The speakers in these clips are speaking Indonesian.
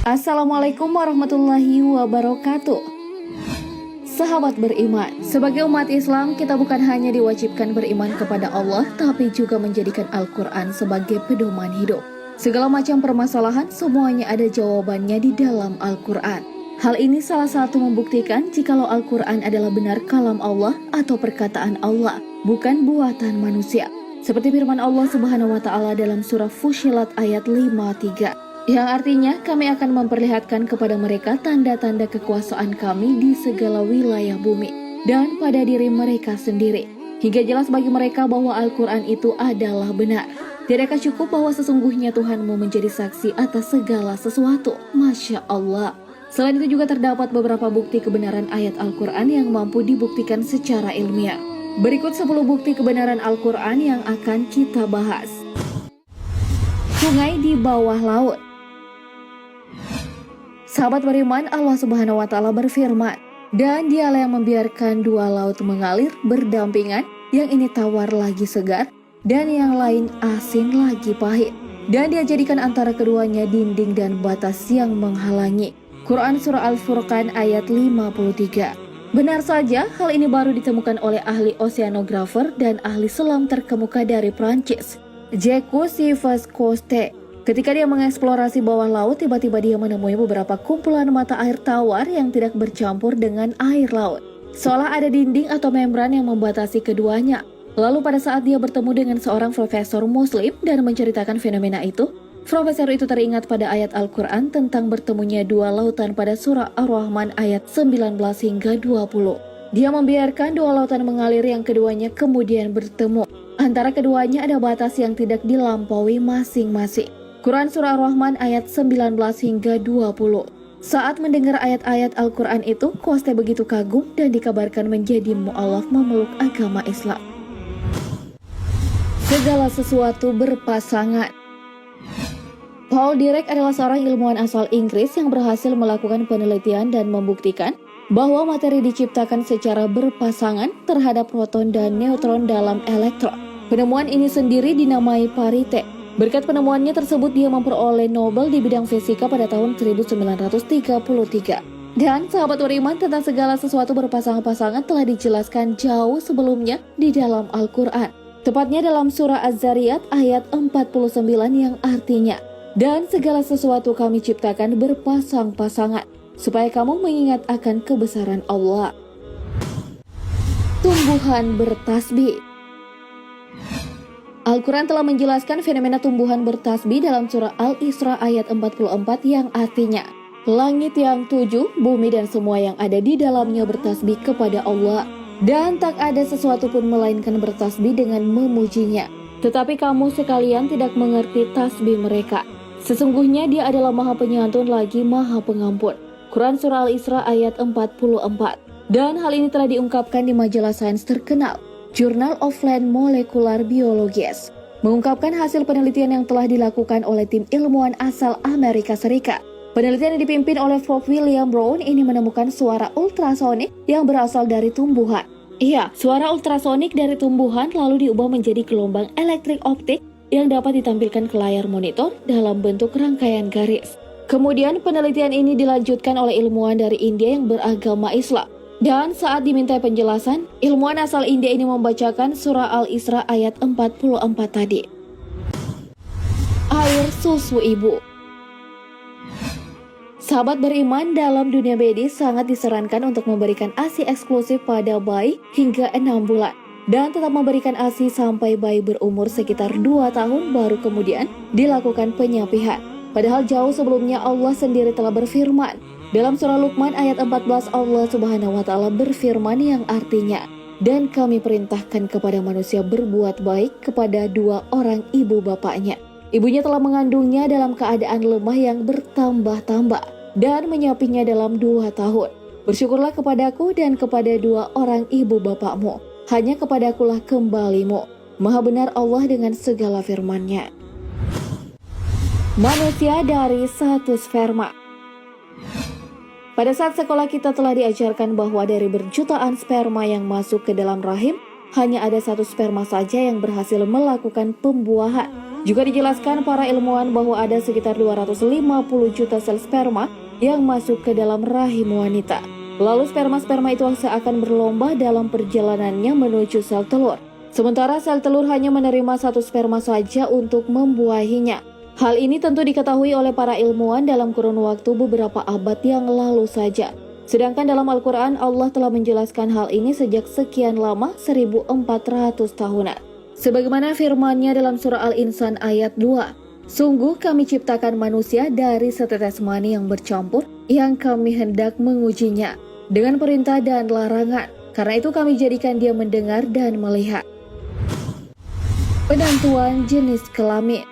Assalamualaikum warahmatullahi wabarakatuh. Sahabat beriman, sebagai umat Islam kita bukan hanya diwajibkan beriman kepada Allah, tapi juga menjadikan Al-Quran sebagai pedoman hidup. Segala macam permasalahan semuanya ada jawabannya di dalam Al-Quran. Hal ini salah satu membuktikan jikalau Al-Quran adalah benar kalam Allah atau perkataan Allah, bukan buatan manusia. Seperti firman Allah Subhanahu wa Ta'ala dalam surah Fussilat ayat 53. Yang artinya kami akan memperlihatkan kepada mereka tanda-tanda kekuasaan kami di segala wilayah bumi dan pada diri mereka sendiri, hingga jelas bagi mereka bahwa Al-Quran itu adalah benar. Tidakkah cukup bahwa sesungguhnya Tuhanmu menjadi saksi atas segala sesuatu? Masya Allah. Selain itu juga terdapat beberapa bukti kebenaran ayat Al-Quran yang mampu dibuktikan secara ilmiah. Berikut 10 bukti kebenaran Al-Quran yang akan kita bahas. Sungai di bawah laut. Sahabat beriman, Allah Subhanahu wa Ta'ala berfirman, dan dialah yang membiarkan dua laut mengalir berdampingan, yang ini tawar lagi segar, dan yang lain asin lagi pahit. Dan dia jadikan antara keduanya dinding dan batas yang menghalangi. Quran Surah Al-Furqan ayat 53. Benar saja, hal ini baru ditemukan oleh ahli oceanografer dan ahli selam terkemuka dari Prancis, Jacques Sivas-Coste. Ketika dia mengeksplorasi bawah laut, tiba-tiba dia menemui beberapa kumpulan mata air tawar yang tidak bercampur dengan air laut. Seolah ada dinding atau membran yang membatasi keduanya. Lalu pada saat dia bertemu dengan seorang profesor muslim dan menceritakan fenomena itu, profesor itu teringat pada ayat Al-Quran tentang bertemunya dua lautan pada surah Ar-Rahman ayat 19 hingga 20. Dia membiarkan dua lautan mengalir yang keduanya kemudian bertemu. Antara keduanya ada batas yang tidak dilampaui masing-masing. Quran Surah Ar-Rahman ayat 19 hingga 20. Saat mendengar ayat-ayat Al-Quran itu, Coste begitu kagum dan dikabarkan menjadi mu'alaf memeluk agama Islam. Segala sesuatu berpasangan. Paul Dirac adalah seorang ilmuwan asal Inggris yang berhasil melakukan penelitian dan membuktikan bahwa materi diciptakan secara berpasangan terhadap proton dan neutron dalam elektron. Penemuan ini sendiri dinamai parite. Berkat penemuannya tersebut dia memperoleh Nobel di bidang fisika pada tahun 1933. Dan sahabat beriman, tentang segala sesuatu berpasangan-pasangan telah dijelaskan jauh sebelumnya di dalam Al-Quran. Tepatnya dalam surah Az-Zariyat ayat 49 yang artinya, dan segala sesuatu kami ciptakan berpasang-pasangan, supaya kamu mengingat akan kebesaran Allah. Tumbuhan bertasbih. Al-Quran telah menjelaskan fenomena tumbuhan bertasbih dalam surah Al-Isra ayat 44 yang artinya, langit yang 7, bumi dan semua yang ada di dalamnya bertasbih kepada Allah. Dan tak ada sesuatu pun melainkan bertasbih dengan memujinya. Tetapi kamu sekalian tidak mengerti tasbih mereka. Sesungguhnya dia adalah maha penyantun lagi maha pengampun. Quran surah Al-Isra ayat 44. Dan hal ini telah diungkapkan di majalah sains terkenal, Journal of Plant Molecular Biologists, mengungkapkan hasil penelitian yang telah dilakukan oleh tim ilmuwan asal Amerika Serikat. Penelitian yang dipimpin oleh Prof. William Brown ini menemukan suara ultrasonik yang berasal dari tumbuhan. Iya, suara ultrasonik dari tumbuhan lalu diubah menjadi gelombang elektrik optik yang dapat ditampilkan ke layar monitor dalam bentuk rangkaian garis. Kemudian penelitian ini dilanjutkan oleh ilmuwan dari India yang beragama Islam. Dan saat diminta penjelasan, ilmuwan asal India ini membacakan surah Al-Isra ayat 44 tadi. Air susu ibu. Sahabat beriman, dalam dunia medis sangat disarankan untuk memberikan ASI eksklusif pada bayi hingga 6 bulan. Dan tetap memberikan ASI sampai bayi berumur sekitar 2 tahun baru kemudian dilakukan penyapihan. Padahal jauh sebelumnya Allah sendiri telah berfirman. Dalam surah Luqman ayat 14 Allah Subhanahu wa Ta'ala berfirman yang artinya, dan kami perintahkan kepada manusia berbuat baik kepada dua orang ibu bapaknya. Ibunya telah mengandungnya dalam keadaan lemah yang bertambah-tambah dan menyapinya dalam 2 tahun. Bersyukurlah kepadaku dan kepada dua orang ibu bapakmu. Hanya kepadakulah kembalimu. Maha benar Allah dengan segala firman-Nya. Manusia dari satu sperma. Pada saat sekolah kita telah diajarkan bahwa dari berjutaan sperma yang masuk ke dalam rahim, hanya ada satu sperma saja yang berhasil melakukan pembuahan. Juga dijelaskan para ilmuwan bahwa ada sekitar 250 juta sel sperma yang masuk ke dalam rahim wanita. Lalu sperma-sperma itu seakan berlomba dalam perjalanannya menuju sel telur. Sementara sel telur hanya menerima satu sperma saja untuk membuahinya. Hal ini tentu diketahui oleh para ilmuwan dalam kurun waktu beberapa abad yang lalu saja. Sedangkan dalam Al-Quran, Allah telah menjelaskan hal ini sejak sekian lama, 1400 tahunan. Sebagaimana firman-Nya dalam surah Al-Insan ayat 2. Sungguh kami ciptakan manusia dari setetes mani yang bercampur, yang kami hendak mengujinya dengan perintah dan larangan. Karena itu kami jadikan dia mendengar dan melihat. Penentuan jenis kelamin.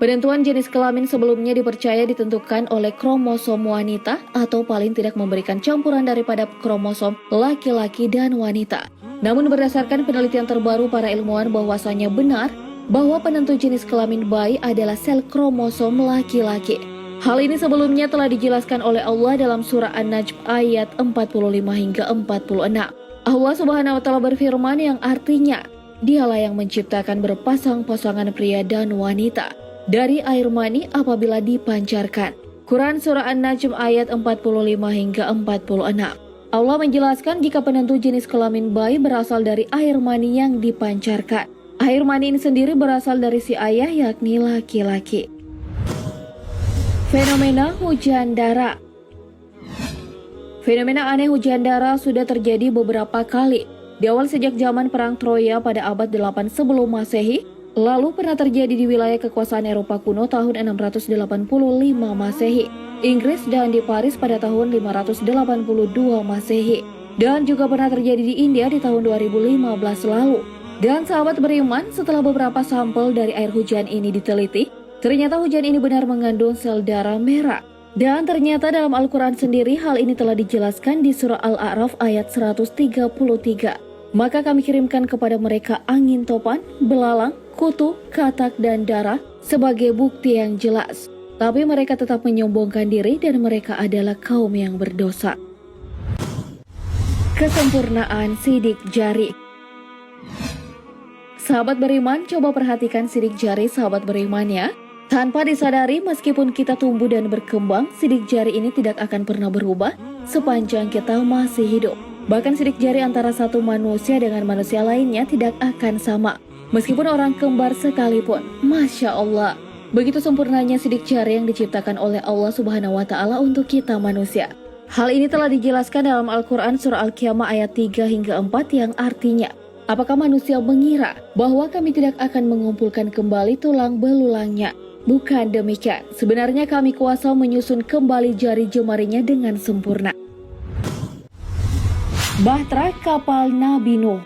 Penentuan jenis kelamin sebelumnya dipercaya ditentukan oleh kromosom wanita atau paling tidak memberikan campuran daripada kromosom laki-laki dan wanita. Namun berdasarkan penelitian terbaru para ilmuwan bahwasanya benar bahwa penentu jenis kelamin bayi adalah sel kromosom laki-laki. Hal ini sebelumnya telah dijelaskan oleh Allah dalam surah An-Najm ayat 45 hingga 46. Allah Subhanahu wa taala berfirman yang artinya, Dialah yang menciptakan berpasang-pasangan pria dan wanita dari air mani apabila dipancarkan. Quran surah An-Najm ayat 45 hingga 46. Allah menjelaskan jika penentu jenis kelamin bayi berasal dari air mani yang dipancarkan. Air mani ini sendiri berasal dari si ayah yakni laki-laki. Fenomena hujan darah. Fenomena aneh hujan darah sudah terjadi beberapa kali. Di awal sejak zaman Perang Troya pada abad 8 sebelum Masehi, lalu pernah terjadi di wilayah kekuasaan Eropa kuno tahun 685 Masehi, Inggris dan di Paris pada tahun 582 Masehi, dan juga pernah terjadi di India di tahun 2015 lalu. Dan sahabat beriman, setelah beberapa sampel dari air hujan ini diteliti, ternyata hujan ini benar mengandung sel darah merah. Dan ternyata dalam Al-Quran sendiri hal ini telah dijelaskan di surah Al-A'raf ayat 133. Maka kami kirimkan kepada mereka angin topan, belalang, kutu, katak, dan darah sebagai bukti yang jelas. Tapi mereka tetap menyombongkan diri dan mereka adalah kaum yang berdosa. Kesempurnaan sidik jari. Sahabat beriman, coba perhatikan sidik jari sahabat beriman ya. Tanpa disadari, meskipun kita tumbuh dan berkembang, sidik jari ini tidak akan pernah berubah sepanjang kita masih hidup. Bahkan sidik jari antara satu manusia dengan manusia lainnya tidak akan sama. Meskipun orang kembar sekalipun, Masya Allah. Begitu sempurnanya sidik jari yang diciptakan oleh Allah Subhanahu wa Ta'ala untuk kita manusia. Hal ini telah dijelaskan dalam Al-Quran surah Al-Qiyamah ayat 3 hingga 4 yang artinya, apakah manusia mengira bahwa kami tidak akan mengumpulkan kembali tulang belulangnya? Bukan demikian, sebenarnya kami kuasa menyusun kembali jari jemarinya dengan sempurna. Bahtera kapal Nabi Nuh.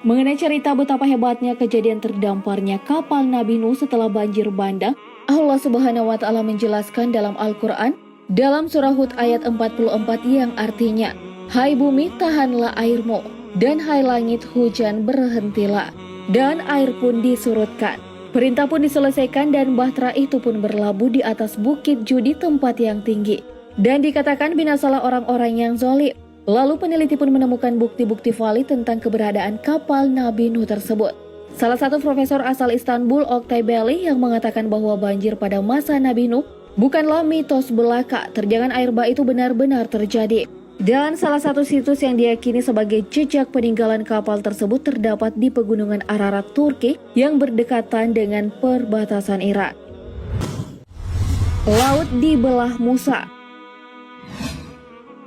Mengenai cerita betapa hebatnya kejadian terdamparnya kapal Nabi Nuh setelah banjir bandang, Allah Subhanahu wa Ta'ala menjelaskan dalam Al-Quran dalam surah Hud ayat 44 yang artinya, Hai bumi tahanlah airmu, dan hai langit hujan berhentilah, dan air pun disurutkan. Perintah pun diselesaikan dan bahtera itu pun berlabuh di atas bukit judi tempat yang tinggi. Dan dikatakan binasalah orang-orang yang zalim. Lalu peneliti pun menemukan bukti-bukti valid tentang keberadaan kapal Nabi Nuh tersebut. Salah satu profesor asal Istanbul, Oktay Belli, yang mengatakan bahwa banjir pada masa Nabi Nuh bukanlah mitos belaka, terjangan air bah itu benar-benar terjadi. Dan salah satu situs yang diyakini sebagai jejak peninggalan kapal tersebut terdapat di pegunungan Ararat, Turki yang berdekatan dengan perbatasan Irak. Laut dibelah Musa.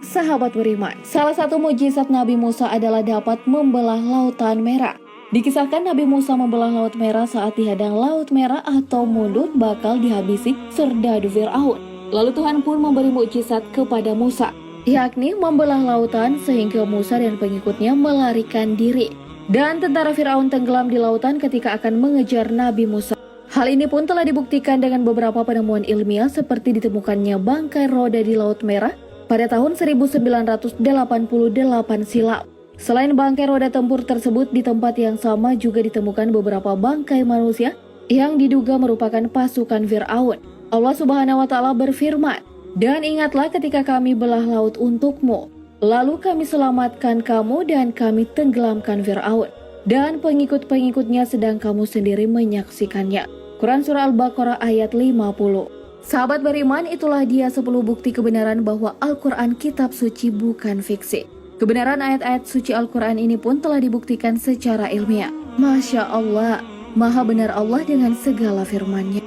Sahabat beriman, salah satu mukjizat Nabi Musa adalah dapat membelah Lautan Merah. Dikisahkan Nabi Musa membelah Laut Merah saat dihadang Laut Merah atau mulut bakal dihabisi serdadu Fir'aun. Lalu Tuhan pun memberi mukjizat kepada Musa, yakni membelah lautan sehingga Musa dan pengikutnya melarikan diri. Dan tentara Fir'aun tenggelam di lautan ketika akan mengejar Nabi Musa. Hal ini pun telah dibuktikan dengan beberapa penemuan ilmiah seperti ditemukannya bangkai roda di Laut Merah pada tahun 1988 silam. Selain bangkai roda tempur tersebut, di tempat yang sama juga ditemukan beberapa bangkai manusia yang diduga merupakan pasukan Fir'aun. Allah Subhanahu wa Ta'ala berfirman, dan ingatlah ketika kami belah laut untukmu, Lalu kami selamatkan kamu dan kami tenggelamkan Fir'aun dan pengikut-pengikutnya sedang kamu sendiri menyaksikannya. Quran Surah Al-Baqarah ayat 50. Sahabat beriman, itulah dia 10 bukti kebenaran bahwa Al-Quran kitab suci bukan fiksi. Kebenaran ayat-ayat suci Al-Quran ini pun telah dibuktikan secara ilmiah. Masya Allah, maha benar Allah dengan segala firman-Nya.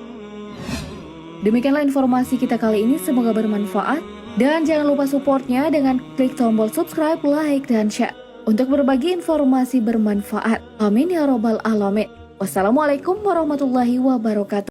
Demikianlah informasi kita kali ini, semoga bermanfaat. Dan jangan lupa supportnya dengan klik tombol subscribe, like, dan share untuk berbagi informasi bermanfaat. Amin ya robbal alamin. Wassalamualaikum warahmatullahi wabarakatuh.